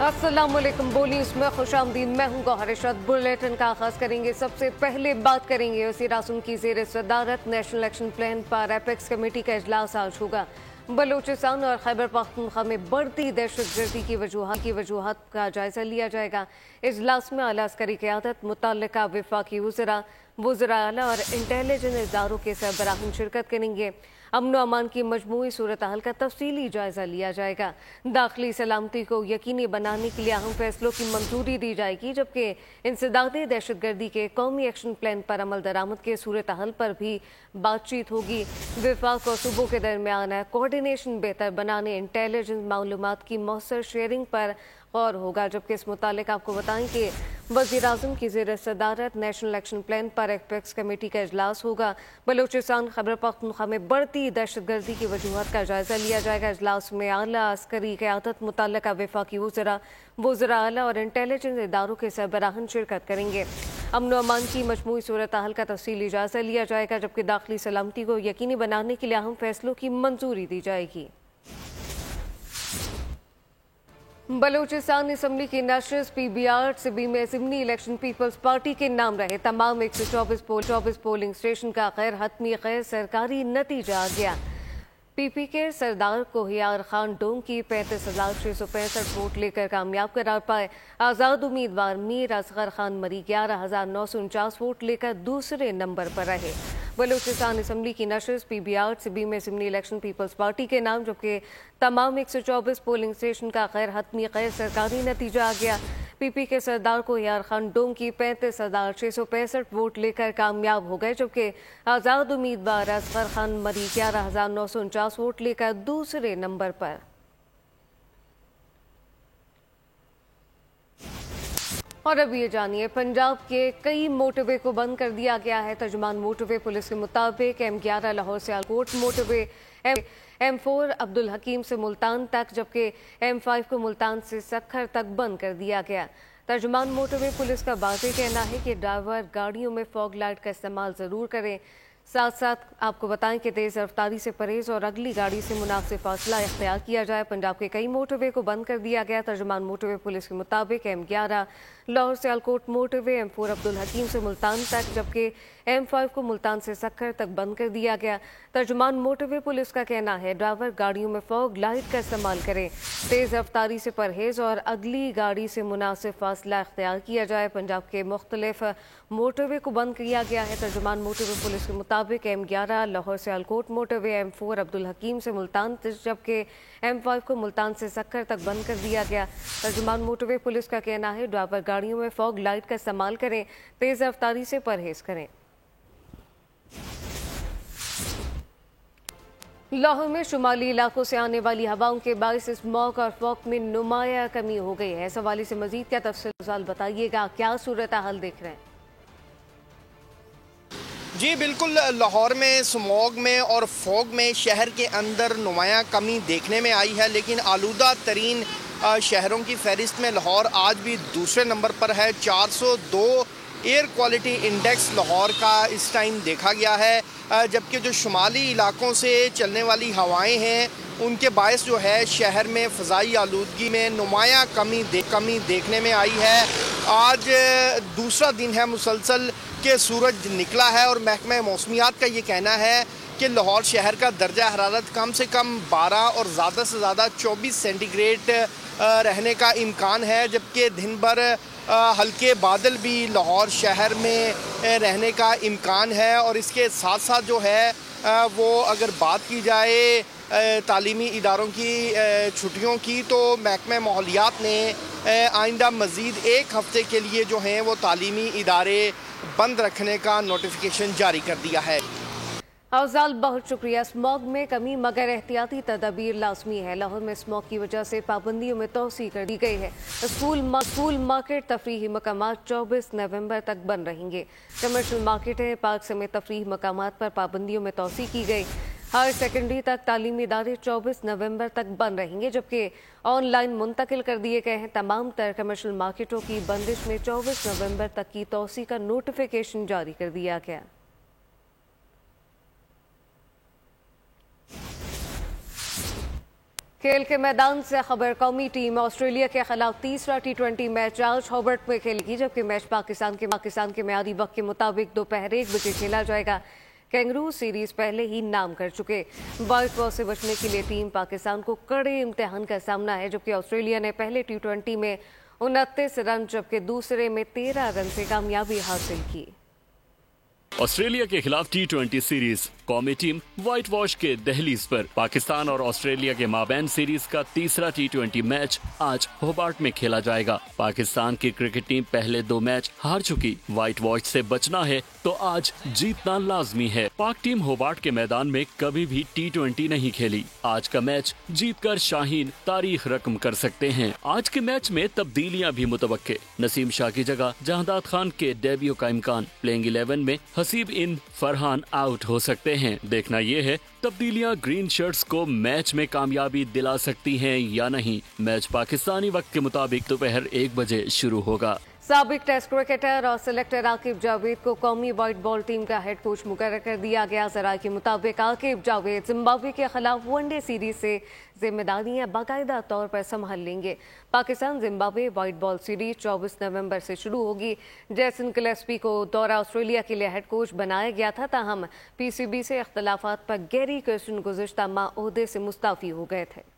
अस्सलामुअलैकुम। बोली उसमें खुशामदीद। मैं हूँ गौहर इशरत। बुलेटिन का आगाज करेंगे। सबसे पहले बात करेंगे वज़ीर आज़म की ज़ेर सदारत नेशनल एक्शन प्लान पर एपेक्स कमेटी का इजलास आज होगा। बलूचिस्तान और खैबर पख्तूनख्वा में बढ़ती दहशतगर्दी की वजूहात का जायजा लिया जाएगा। इजलास में आला अस्करी क़यादत, मुतल्लिका वफाकी वज़रा आला और इंटेलिजेंस इदारों के सरबराहान शिरकत करेंगे। अमन अमान की मजमूई सूरत हाल का तफसीली जायजा लिया जाएगा। दाखिली सलामती को यकीनी बनाने के लिए अहम फैसलों की मंजूरी दी जाएगी, जबकि इंसदादे दहशतगर्दी के कौमी एक्शन प्लान पर अमल दरामद के सूरत हाल पर भी बातचीत होगी। वफाक और सूबों के दरमियान कोऑर्डिनेशन बेहतर बनाने, इंटेलिजेंस मालूमात की मौसर शेयरिंग पर गौर होगा। जबकि इस मुतालिक आपको बताएं कि वज़ीर आज़म की ज़ेर सदारत नेशनल एक्शन प्लान पर एपेक्स कमेटी का इजलास होगा। बलूचिस्तान खैबर पख्तूनख्वा में बढ़ती दहशतगर्दी की वजूहात का जायजा लिया जाएगा। इजलास में आला अस्करी क़यादत, मुतल्लिका वफाकी वज़रा आला और इंटेलिजेंस इदारों के सरबराहान शिरकत करेंगे। अमन अमान की मजमूई सूरत हाल का तफसीली जायजा लिया जाएगा, जबकि दाखिली सलामती को यकीनी बनाने के लिए अहम फैसलों की मंजूरी दी जाएगी। बलूचिस्तान असम्बली की नशिस्त PBR सिबी में ज़िमनी इलेक्शन पीपल्स पार्टी के नाम रहे तमाम 124 पोलिंग स्टेशन का गैर हतमी गैर सरकारी नतीजा आ गया। PP के सरदार कोहियार खान डोम की 35,665 वोट लेकर कामयाब करार पाए। आज़ाद उम्मीदवार मीर असगर खान मरी 11,949 वोट लेकर दूसरे नंबर पर रहे। बलूचिस्तान असम्बली की नशिस्त PBR सिबी में ज़िमनी इलेक्शन पीपल्स पार्टी के नाम, जबकि तमाम 124 पोलिंग स्टेशन का गैर हतमी गैर सरकारी नतीजा आ गया। PP के सरदार कोहियार खान डोम की 35,665 वोट लेकर कामयाब हो गए, जबकि आज़ाद उम्मीदवार असगर खान मरी 11,949 वोट लेकर दूसरे नंबर पर। और अब ये जानिए, पंजाब के कई मोटरवे को बंद कर दिया गया है। तर्जुमान मोटरवे पुलिस के मुताबिक M11 लाहौर से सियालकोट मोटरवे, M4 अब्दुल हकीम से मुल्तान तक, जबकि M5 को मुल्तान से सक्खर तक बंद कर दिया गया। तर्जुमान मोटरवे पुलिस का वाज़ेह कहना है कि ड्राइवर गाड़ियों में फॉग लाइट का इस्तेमाल ज़रूर करें। साथ साथ आपको बताएं कि तेज़ रफ्तारी से परहेज और अगली गाड़ी से मुनासिब फासला इख्तियार किया जाए। पंजाब के कई मोटरवे को बंद कर दिया गया। तर्जुमान मोटरवे पुलिस के मुताबिक M11 लाहौर से सियालकोट मोटरवे, M4 अब्दुल हकीम से मुल्तान तक, जबकि M5 को मुल्तान से सक्खर तक बंद कर दिया गया। तर्जुमान मोटरवे पुलिस का कहना है ड्राइवर गाड़ियों में फॉग लाइट का इस्तेमाल करें, तेज़ रफ्तारी से परहेज और अगली गाड़ी से मुनासिब फासला इख्तियार किया जाए। पंजाब के मुख्तलिफ मोटरवे को बंद किया गया है। तर्जुमान मोटरवे पुलिस के मुताबिक M11 लाहौर से सियालकोट मोटरवे, M4 अब्दुल हकीम से मुल्तान, जबकि M5 को मुल्तान से सक्खर तक बंद कर दिया गया। तर्जुमान मोटरवे पुलिस का कहना है ड्राइवर गाड़ियों में फॉग लाइट का इस्तेमाल करें, तेज़ रफ्तारी से परहेज करें। लाहौर में शुमाली इलाकों से आने वाली हवाओं के बायस स्मॉग और फॉग में नुमाया कमी हो गई है। इस हवाले से मजीद क्या तफसील बताइएगा, क्या सूरत हाल देख रहे हैं? जी बिल्कुल, लाहौर में स्मॉग में और फॉग में शहर के अंदर नुमाया कमी देखने में आई है, लेकिन आलूदा तरीन शहरों की फहरिस्त में लाहौर आज भी दूसरे नंबर पर है। 402 एयर क्वालिटी इंडेक्स लाहौर का इस टाइम देखा गया है, जबकि जो शुमाली इलाकों से चलने वाली हवाएं हैं उनके बायस जो है शहर में फ़ज़ाई आलूदगी में नुमाया कमी देखने में आई है। आज दूसरा दिन है मुसलसल के सूरज निकला है और महकमा मौसमियात का ये कहना है कि लाहौर शहर का दर्जा हरारत कम से कम 12 और ज़्यादा से ज़्यादा 24 सेंटीग्रेड रहने का इम्कान है, जबकि दिन भर हल्के बादल भी लाहौर शहर में रहने का इम्कान है। और इसके साथ साथ जो है वो अगर बात की जाए तालीमी इदारों की छुट्टियों की, तो महकमा माहौलियात ने आइंदा मज़ीद एक हफ़्ते के लिए जो हैं वो तालीमी इदारे बंद रखने का नोटिफिकेशन जारी कर दिया है। अफजाल, बहुत शुक्रिया। स्मॉग में कमी मगर एहतियाती तदाबीर लाजमी है। लाहौर में स्मॉग की वजह से पाबंदियों में तोसी कर दी गई है। स्कूल मार्केट, तफरीही मकामात 24 नवंबर तक बंद रहेंगे। कमर्शियल मार्केटें, पार्क समेत तफरीही मकामात पर पाबंदियों में तोसी की गई। हायर सेकेंडरी तक तालीमी इदारे 24 नवंबर तक बंद रहेंगे, जबकि ऑनलाइन मुंतकिल कर दिए गए हैं। तमाम तर कमर्शियल मार्केटों की बंदिश में 24 नवंबर तक की तोसी का नोटिफिकेशन जारी कर दिया गया। खेल के मैदान से खबर, कौमी टीम ऑस्ट्रेलिया के खिलाफ तीसरा T20 मैच आज हॉबर्ट में खेलेगी, जबकि मैच पाकिस्तान के मियादी वक्त के मुताबिक दोपहर 1 बजे खेला जाएगा। कैंगरू सीरीज पहले ही नाम कर चुके। व्हाइट वॉश से बचने के लिए टीम पाकिस्तान को कड़े इम्तिहान का सामना है, जबकि ऑस्ट्रेलिया ने पहले T20 में 29 रन जबकि दूसरे में 13 रन से कामयाबी हासिल की। ऑस्ट्रेलिया के खिलाफ T20 सीरीज कौमी टीम व्हाइट वॉश के दहलीज पर। पाकिस्तान और ऑस्ट्रेलिया के माबैन सीरीज का तीसरा T20 मैच आज होबार्ट में खेला जाएगा। पाकिस्तान की क्रिकेट टीम पहले 2 मैच हार चुकी। व्हाइट वॉश से बचना है तो आज जीतना लाजमी है। पाक टीम होबार्ट के मैदान में कभी भी T20 नहीं खेली। आज का मैच जीतकर शाहीन तारीख रकम कर सकते हैं। आज के मैच में तब्दीलियां भी मुतवक्के। नसीम शाह की जगह जहांदाद खान के डेब्यू का इम्कान। प्लेइंग 11 में हसीब इन फरहान आउट हो सकते हैं। देखना ये है तब्दीलियां ग्रीन शर्ट्स को मैच में कामयाबी दिला सकती हैं या नहीं। मैच पाकिस्तानी वक्त के मुताबिक दोपहर 1 बजे शुरू होगा। साबिक टेस्ट क्रिकेटर और सिलेक्टर आकिब जावेद को कौमी व्हाइट बॉल टीम का हेड कोच मुकर्रर कर दिया गया। जराये के मुताबिक आकिब जावेद जिम्बाब्वे के खिलाफ वनडे सीरीज से जिम्मेदारियां बाकायदा तौर पर संभाल लेंगे। Pakistan Zimbabwe white ball series 24 नवंबर से शुरू होगी। जैसन गिलेस्पी को दौरा ऑस्ट्रेलिया के लिए हेड कोच बनाया गया था, ताहम PCB से इख्तलाफात पर गैरी कर्स्टन गुज़िश्ता माह ओहदे से मुस्ताफी हो गए थे।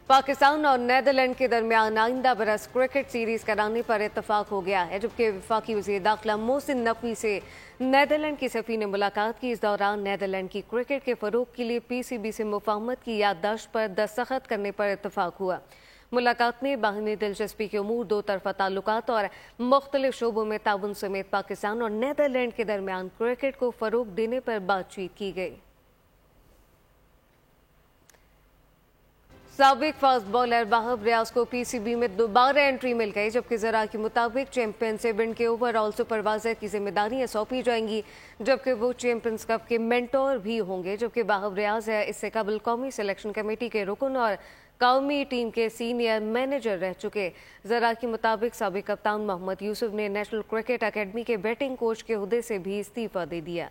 पाकिस्तान और नीदरलैंड के दरमियान आइंदा बरस क्रिकेट सीरीज कराने पर इत्तफाक हो गया है, जबकि वफाकी वज़ीर दाखिला मोहसिन नकवी से नीदरलैंड की सफ़ी ने मुलाकात की। इस दौरान नीदरलैंड की क्रिकेट के फ़रोग़ के लिए PCB से मुफाहमत की याददाश्त पर दस्तखत करने पर इत्तफाक हुआ। मुलाकात में बाहमी दिलचस्पी के उमूर, दो तरफ़ा ताल्लुकात और मुख्तलिफ शोबों में ताउन समेत पाकिस्तान और नीदरलैंड के दरमियान क्रिकेट को फ़रोग़ देने पर बातचीत की गई। साबिक फास्ट बॉलर वाहब रियाज को PCB में दोबारा एंट्री मिल गई, जबकि जरा के मुताबिक चैंपियंस इवेंट के ओवरऑल सुपरवाइजर की जिम्मेदारियां सौंपी जाएंगी, जबकि वो चैंपियंस कप के मेंटोर भी होंगे। जबकि वाहब रियाज है इससे कबल कौमी सिलेक्शन कमेटी के रुकन और कौमी टीम के सीनियर मैनेजर रह चुके। जरा के मुताबिक साबिक कप्तान मोहम्मद यूसुफ ने नेशनल क्रिकेट अकेडमी के बैटिंग कोच के हुदे से भी इस्तीफा दे दिया।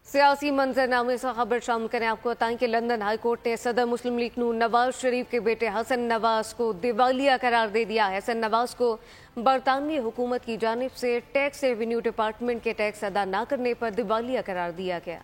सियासी मंजरनामे से खबर शामिल करें। आपको बताएं कि लंदन हाई कोर्ट ने सदर मुस्लिम लीग नून नवाज शरीफ के बेटे हसन नवाज को दिवालिया करार दे दिया है। हसन नवाज को बरतानवी हुकूमत की जानिब से टैक्स रेवेन्यू डिपार्टमेंट के टैक्स अदा न करने पर दिवालिया करार दिया गया।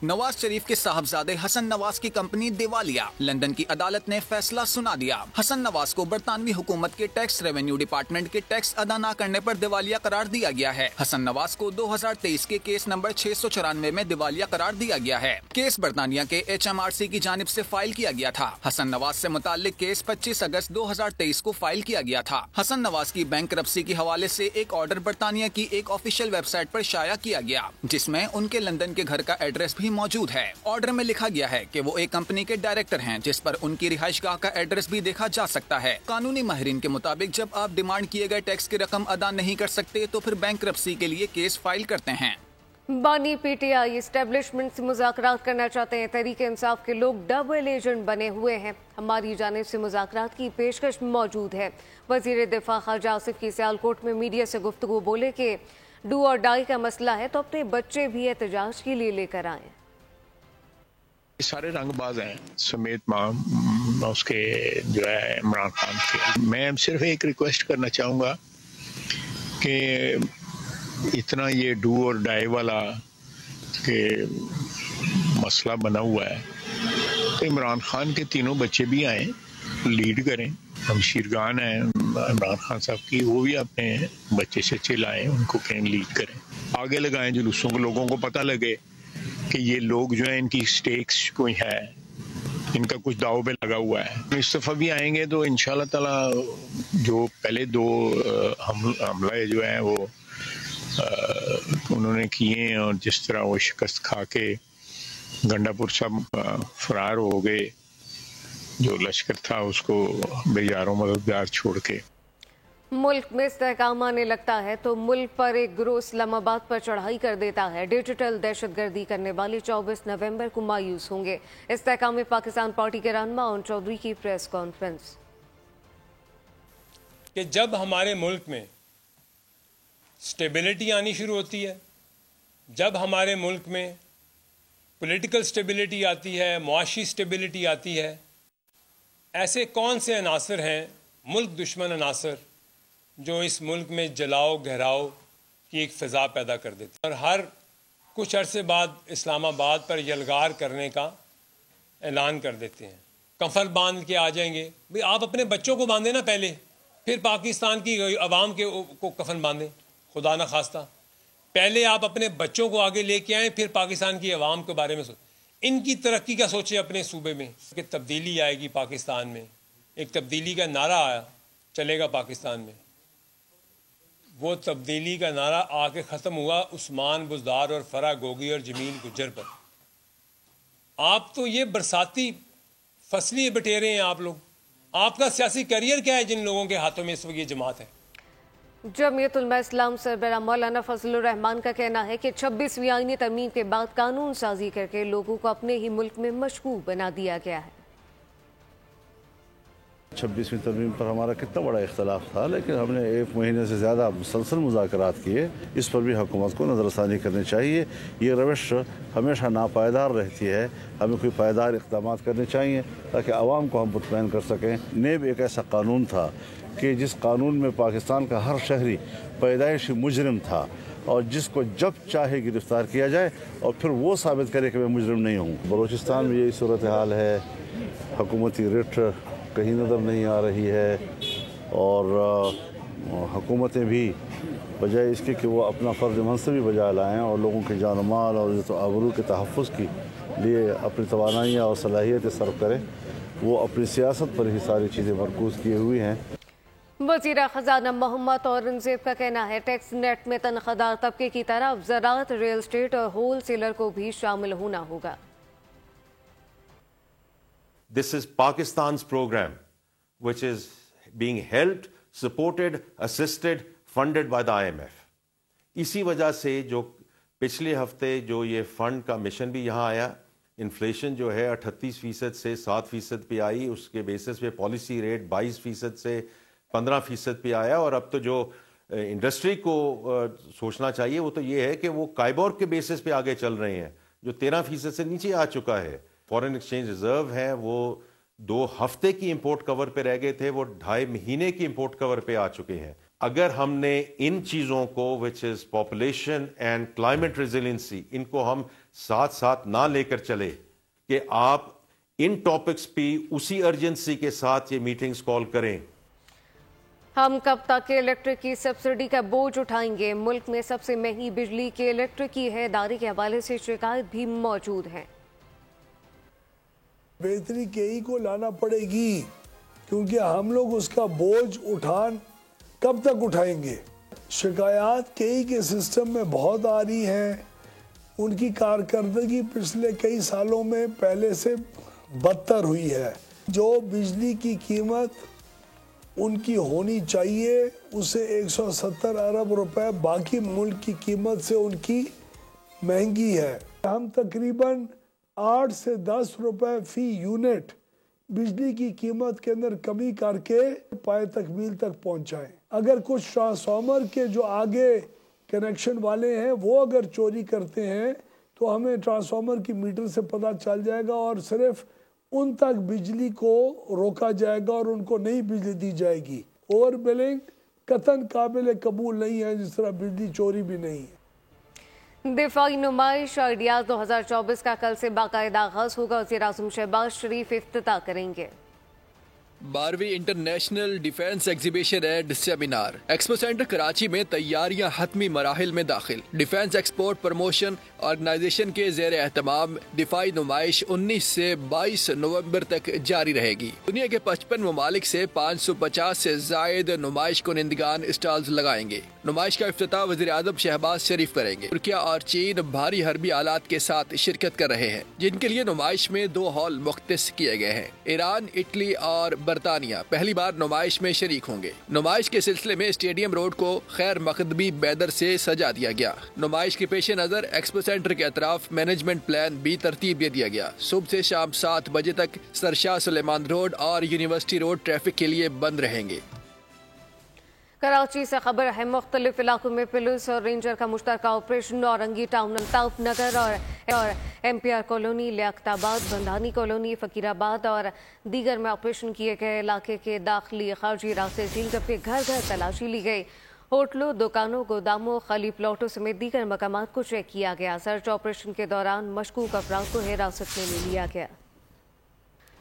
नवाज शरीफ के साहबजादे हसन नवाज की कंपनी दिवालिया। लंदन की अदालत ने फैसला सुना दिया। हसन नवाज को बरतानवी हुकूमत के टैक्स रेवेन्यू डिपार्टमेंट के टैक्स अदा न करने पर दिवालिया करार दिया गया है। हसन नवाज को 2023 के केस नंबर 694 में दिवालिया करार दिया गया है। केस बरतानिया के HMRC की जानिब से फाइल किया गया था। हसन नवाज से मुताल्लिक केस 25 अगस्त 2023 को फाइल किया गया था। हसन नवाज की बैंकरप्सी के हवाले से एक ऑर्डर बरतानिया की एक ऑफिशियल वेबसाइट पर शाया किया गया, जिसमें उनके लंदन के घर का एड्रेस भी मौजूद है। ऑर्डर में लिखा गया है कि वो एक कंपनी के डायरेक्टर हैं, जिस पर उनकी रिहाइशगाह का एड्रेस भी देखा जा सकता है। कानूनी माहिरीन के मुताबिक जब आप डिमांड किए गए टैक्स की रकम अदा नहीं कर सकते तो फिर बैंकरप्सी के लिए केस फाइल करते हैं। बानी PTI एस्टेब्लिशमेंट से मुज़ाकरात करना चाहते हैं। तहरीक इंसाफ के लोग डबल एजेंट बने हुए हैं। हमारी जानिब से मुज़ाकरात की पेशकश मौजूद है। वज़ीर दिफा ख्वाजा आसिफ की सियालकोट में मीडिया से गुफ्तगू, बोले कि डू और डाई का मसला है तो अपने बच्चे भी एहतजाज के लिए लेकर आए। सारे रंगबाज हैं समेत उसके जो है इमरान खान के। मैं सिर्फ एक रिक्वेस्ट करना चाहूँगा कि इतना ये डू और डाई वाला के मसला बना हुआ है तो इमरान खान के तीनों बच्चे भी आए, लीड करें। शमशीर खान है इमरान खान साहब की, वो भी अपने बच्चे से लाएं, उनको कहीं लीड करें, आगे लगाएं जुलूसों को, लोगों को पता लगे कि ये लोग जो है इनकी स्टेक्स कोई है, इनका कुछ दाव पे लगा हुआ है। इस दफ़ा भी आएंगे तो इंशाल्लाह ताला जो पहले 2 हमला जो है वो उन्होंने किए हैं और जिस तरह वो शिकस्त खा के गंडापुर सब फरार हो गए, जो लश्कर था उसको बेजारों मददगार छोड़ के। मुल्क में इस्तेहकाम आने लगता है तो मुल्क पर एक गिरोह इस्लामाबाद पर चढ़ाई कर देता है। डिजिटल दहशतगर्दी करने वाले 24 नवंबर को मायूस होंगे। इस्तेहकाम में पाकिस्तान पार्टी के रहनुमा उन चौधरी की प्रेस कॉन्फ्रेंस कि जब हमारे मुल्क में स्टेबिलिटी आनी शुरू होती है, जब हमारे मुल्क में पॉलिटिकल स्टेबिलिटी आती है, मुआशी स्टेबिलिटी आती है। ऐसे कौन से अनासर हैं, मुल्क दुश्मन अनासर, जो इस मुल्क में जलाओ गहराओ की एक फ़िज़ा पैदा कर देते हैं और हर कुछ अरसे बाद इस्लामाबाद पर यलगार करने का ऐलान कर देते हैं। कफन बांध के आ जाएंगे। भाई आप अपने बच्चों को बांधें ना पहले, फिर पाकिस्तान की आवाम को कफन बांधें, खुदा न खास्ता। पहले आप अपने बच्चों को आगे लेके आएँ, फिर पाकिस्तान की आवाम के बारे में इनकी तरक्की का सोचें अपने सूबे में कि तब्दीली आएगी पाकिस्तान में। एक तब्दीली का नारा आया चलेगा पाकिस्तान में, वो तब्दीली का नारा आके ख़त्म हुआ उस्मान बुज़दार और फरा गोगी और जमील गुज्जर पर। आप तो ये बरसाती फसली बटेरे हैं आप लोग। आपका सियासी करियर क्या है जिन लोगों के हाथों में इस वक्त ये जमात है? जमीयत उलमा इस्लाम सरबराह मौलाना फजलुर रहमान का कहना है कि 26वीं आईनी तरमीम के बाद कानून साजी करके लोगों को अपने ही मुल्क में मशगूल बना दिया गया है। 26वीं तरमीम पर हमारा कितना बड़ा इख्तलाफ था, लेकिन हमने 1 महीने से ज़्यादा मुसलसल मुज़ाकरात किए। इस पर भी हुकूमत को नज़रसानी करनी चाहिए। ये रविश हमेशा नापायदार रहती है। हमें कोई पायदार इक़दाम करने चाहिए ताकि आवाम को हम मुतमईन कर सकें। नेब एक ऐसा कानून था कि जिस कानून में पाकिस्तान का हर शहरी पैदाइशी मुजरिम था और जिसको जब चाहे गिरफ़्तार किया जाए और फिर वो साबित करे कि मैं मुजरिम नहीं हूँ। बलूचिस्तान में यही सूरत हाल है। हुकूमती रिट कहीं नज़र नहीं आ रही है और हुकूमतें भी बजाय इसके कि वो अपना फ़र्ज मनसबी बजा लाएँ और लोगों के जान माल और इज़्ज़त आबरू के तहफ़्फ़ुज़ के लिए अपनी तवानाइयाँ और सलाहियतें सर्व करें, वो अपनी सियासत पर ही सारी चीज़ें मरकूज़ किए हुए हैं। वज़ीर ख़ज़ाना मोहम्मद औरंगज़ेब का कहना है टैक्स नेट में तनख्वाहदार तबके की तरह ज़राअत, रियल एस्टेट और होल सेलर को भी शामिल होना होगा। This is Pakistan's program, which is being helped, supported, assisted, funded by the IMF. इसी वजह से जो पिछले हफ्ते जो ये फंड का मिशन भी यहाँ आया, इन्फ्लेशन जो है 38% से 7% पे आई, उसके बेसिस पे पॉलिसी रेट 22% से 15% पे आया। और अब तो जो इंडस्ट्री को सोचना चाहिए वो तो ये है कि वो काइबोर के बेसिस पे आगे चल रहे हैं, जो 13% से नीचे आ चुका है। फॉरेन एक्सचेंज रिजर्व है वो 2 हफ्ते की इंपोर्ट कवर पे रह गए थे, वो 2.5 महीने की इंपोर्ट कवर पे आ चुके हैं। अगर हमने इन चीज़ों को which is population and climate resiliency, इनको हम साथ साथ ना लेकर चले कि आप इन टॉपिक्स पे उसी अर्जेंसी के साथ ये मीटिंग्स कॉल करें। हम कब तक इलेक्ट्रिक की सब्सिडी का बोझ उठाएंगे? मुल्क में सबसे महंगी बिजली के इलेक्ट्रिक की हैदारी के हवाले से शिकायत भी मौजूद है। बेहतरी केई को लाना पड़ेगी क्योंकि हम लोग उसका बोझ कब तक उठाएंगे? शिकायत केई के सिस्टम में बहुत आ रही हैं। उनकी कारकर्दगी पिछले कई सालों में पहले से बदतर हुई है। जो बिजली की कीमत उनकी होनी चाहिए उसे 170 अरब रुपए बाकी मुल्क की कीमत से उनकी महंगी है। हम तकरीबन 8 से 10 रुपए फी यूनिट बिजली की कीमत के अंदर कमी करके पाए तकमील तक पहुंचाएं। अगर कुछ ट्रांसफार्मर के जो आगे कनेक्शन वाले हैं वो अगर चोरी करते हैं तो हमें ट्रांसफार्मर की मीटर से पता चल जाएगा और सिर्फ उन तक बिजली को रोका जाएगा और उनको नई बिजली दी जाएगी। ओवर बिलिंग कतन काबिल कबूल नहीं है, जिस तरह बिजली चोरी भी नहीं है। दिफाई नुमाइश आइडियाज 2024 का कल से बाकायदा आगाज होगा। वज़ीर आज़म शहबाज शरीफ इफ्तिताह करेंगे। 12वीं international defence exhibition and seminar expo centre Karachi में तैयारियां हतमी मराहिल में दाखिल। डिफेंस एक्सपोर्ट प्रमोशन ऑर्गेनाइजेशन के ज़ेर एहतमाम दिफाई नुमाइश 19 से 22 नवंबर तक जारी रहेगी। दुनिया के 55 ममालिक से 550 से जायद नुमाइश कुनिंदगान स्टॉल्स लगाएंगे। नुमाइश का इफ्तिताह वज़ीर आज़म शहबाज शरीफ करेंगे। तुर्किया और चीन भारी हरबी आलात के साथ शिरकत कर रहे हैं, जिनके लिए नुमाइश में 2 हॉल मुख्तस किए गए हैं। ईरान, इटली और बरतानिया पहली बार नुमाइश में शरीक होंगे। नुमाइश के सिलसिले में स्टेडियम रोड को खैर मकदमी बैदर से सजा दिया गया। नुमाइश के पेश नजर एक्सपो सेंटर के अतराफ मैनेजमेंट प्लान भी तरतीब दे दिया गया। सुबह से शाम 7 बजे तक सरशाह सुलेमान रोड और यूनिवर्सिटी रोड ट्रैफिक के लिए बंद रहेंगे। कराची से खबर है, मुख्तलिफ इलाकों में पुलिस और रेंजर का मुश्तरका ऑपरेशन। औरंगी टाउन, अल्ताफ नगर और MPR colony, Liaquatabad, Bandhani colony, Fakirabad और दीगर में ऑपरेशन किए गए। इलाके के दाखिली खारजी रास्ते सील, जबकि घर घर तलाशी ली गई। होटलों, दुकानों, गोदामों, खाली प्लॉटों समेत दीगर मकामात को चेक किया गया। सर्च ऑपरेशन के दौरान मशकूक अफराद को हिरासत में ले लिया गया।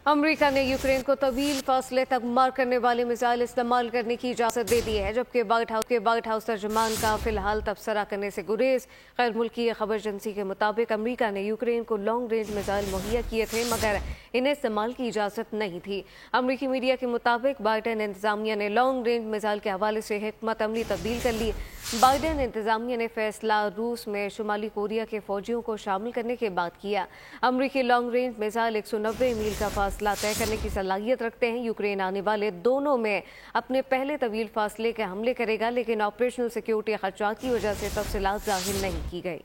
अमेरिका ने यूक्रेन को तवील फासले तक मार करने वाले मिसाइल इस्तेमाल करने की इजाज़त दे दी है, जबकि व्हाइट हाउस तर्जुमान का फिलहाल तबसरा करने से गुरेज। गैर मुल्की खबर एजेंसी के मुताबिक अमेरिका ने यूक्रेन को लॉन्ग रेंज मिसाइल मुहैया किए थे, मगर इन्हें इस्तेमाल की इजाज़त नहीं थी। अमेरिकी मीडिया के मुताबिक बाइडेन इंतजामिया ने लॉन्ग रेंज मिसाइल के हवाले से हिकमत अमली तब्दील कर ली। बाइडेन इंतजामिया ने फैसला रूस में शुमाली कोरिया के फौजियों को शामिल करने के बाद किया। अमेरिकी लॉन्ग रेंज मिसाइल 190 मील का फासला तय करने की सलाहियत रखते हैं। यूक्रेन आने वाले दोनों में अपने पहले तवील फासले के हमले करेगा, लेकिन ऑपरेशनल सिक्योरिटी खर्चात की वजह से तफसीलात जाहिर नहीं की गई।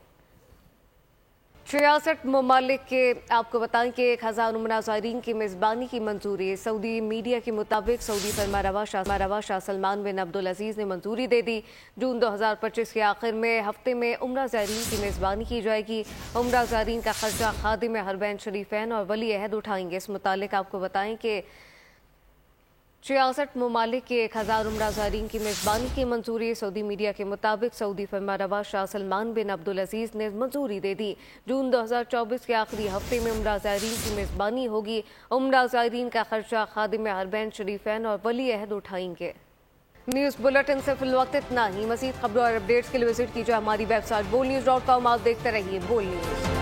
66 ममालिक के आपको बताएं कि 1000 उमरा ज़ायरीन की मेज़बानी की मंजूरी। सऊदी मीडिया के मुताबिक सऊदी फरमारवा शाह सलमान बिन अब्दुल अजीज़ ने मंजूरी दे दी। जून 2025 के आखिर में हफ्ते में उमरा ज़ायरीन की मेज़बानी की जाएगी। उमरा ज़ायरीन का खर्चा खादिम हरमैन शरीफैन और वली अहद उठाएंगे। इस मुतालिक आपको बताएं कि 66 ममालिक के 1000 उमरा ज़ायरीन की मेज़बानी की मंजूरी। सऊदी मीडिया के मुताबिक सऊदी फरमारवा शाह सलमान बिन अब्दुल अजीज़ ने मंजूरी दे दी। जून 2024 के आखिरी हफ्ते में उमरा ज़ायरीन की मेज़बानी होगी। उमरा ज़ायरीन का खर्चा खादिम हरमैन शरीफैन और वली अहद उठाएंगे। न्यूज़ बुलेटिन से फिलवक्त इतना ही। मज़ीद खबरों और अपडेट्स के लिए विजिट कीजिए हमारी वेबसाइट bolnews.com। आप देखते रहिए बोल न्यूज़।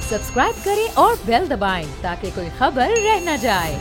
सब्सक्राइब करें और बेल दबाएं ताकि कोई खबर रह न जाए।